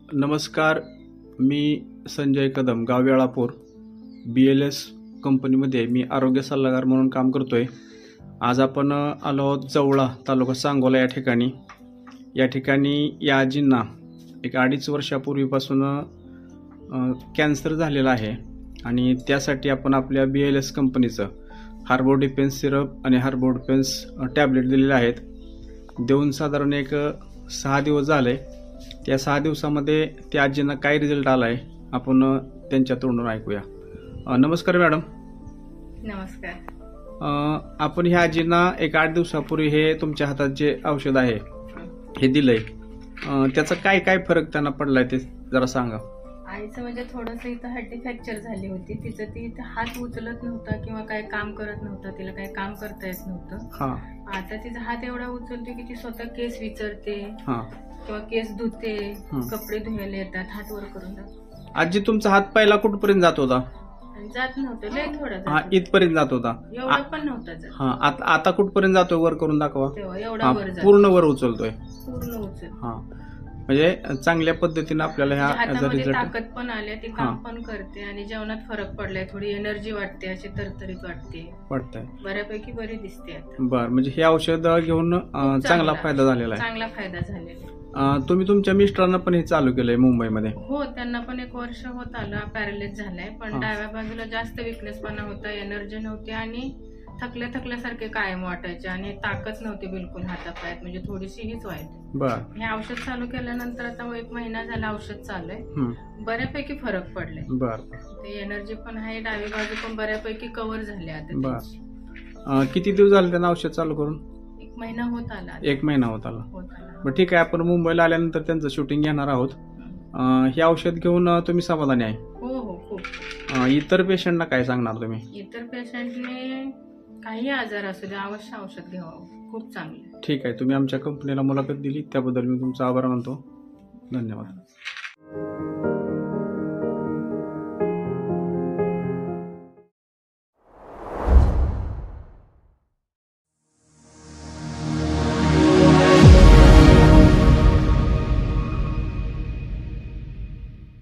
नमस्कार, मी संजय कदम, गाव वेळापूर, BLS कंपनीमध्ये मी आरोग्य सल्लागार म्हणून काम करतोय. आज आपण आलो आहोत जवळा, तालुका सांगोला या ठिकाणी या आजींना एक 2.5 वर्षापूर्वीपासून कॅन्सर झालेला आहे आणि त्यासाठी आपण आपल्या BLS कंपनीचं हार्बोडिपेन्स सिरप आणि हार्बोडिपेन्स टॅबलेट दिलेले आहेत. देऊन साधारण एक 6 दिवस झाले. त्या 6 दिवसामध्ये त्या आजींना काय रिझल्ट आला आहे आपण त्यांच्या तोंडून ऐकूया. नमस्कार मॅडम. नमस्कार. आपण ह्या आजींना एक 8 दिवसापूर्वी हे तुमच्या हातात जे औषध आहे हे दिलंय, त्याचा काय काय फरक त्यांना पडलाय ते जरा सांगा. आईचं म्हणजे थोडंसं इथं हड्डी फ्रॅक्चर झाली होती. तिचं ती इथं हात उचलत नव्हता किंवा काय काम करत नव्हतं, तिला काही काम करता येत नव्हतं. हा. आता तिचा हात एवढा उचलते की ती स्वतः केस विचारते हा. किंवा केस धुते, कपडे धुवायला येतात, हात वर करून जातो. आजी तुमचा हात पहिला कुठपर्यंत जात होता? जात नव्हतं, लय थोडा हा, इथपर्यंत जात होता. एवढा पण नव्हता जात. हा, आता कुठपर्यंत जातोय? वर करून दाखवा. तेव्हा एवढा वर जातो, पूर्ण वर उचलतोय. पूर्ण उचल. हा, म्हणजे चांगल्या पद्धतीने आपल्याला ह्या हातामध्ये रिझल्ट ताकद पण आल्या, ती काम पण करते आणि जेवणात फरक पडलाय. थोडी एनर्जी वाटते, अशी तरतरीत वाटतंय. बऱ्यापैकी बरी दिसते आता. बर, म्हणजे हे औषध घेऊन चांगला फायदा झालेला आहे. चांगला फायदा झालेला. तुम्ही तुमच्या मिस्टरांना पण हे चालू केलंय मुंबईमध्ये? हो, त्यांना पण 1 वर्ष होत आलं. पॅरालिस झालाय, पण डाव्या बाजूला जास्त विकनेसपणा होता, एनर्जी नव्हती आणि थकल्यासारखे कायम वाटायचे आणि ताकद नव्हती बिलकुल हातापायात, म्हणजे थोडीशी हीच व्हायची. बर. हे औषध चालू केल्यानंतर आता 1 महिना झाला औषध चालू आहे, बऱ्यापैकी फरक पडलाय. बर. ते एनर्जी पण आहे, डावी बाजू पण बऱ्यापैकी कव्हर झाली आता. बर. किती दिवस झाले त्यांना औषध चालू करून? 1 महिना होत आला. 1 महिना होत आला. बरं, ठीक आहे. आपण मुंबईला आल्यानंतर त्यांचं शूटिंग घेणार आहोत. हे औषध घेऊन तुम्ही समाधानी आहे? हो, खूप. इतर पेशंटना काय सांगणार तुम्ही? इतर पेशंटने काही आजार असू दे, अवश्य औषध घ्यावं, खूप चांगलं. ठीक आहे. तुम्ही आमच्या कंपनीला मुलाखत दिली त्याबद्दल मी तुमचा आभार मानतो. धन्यवाद.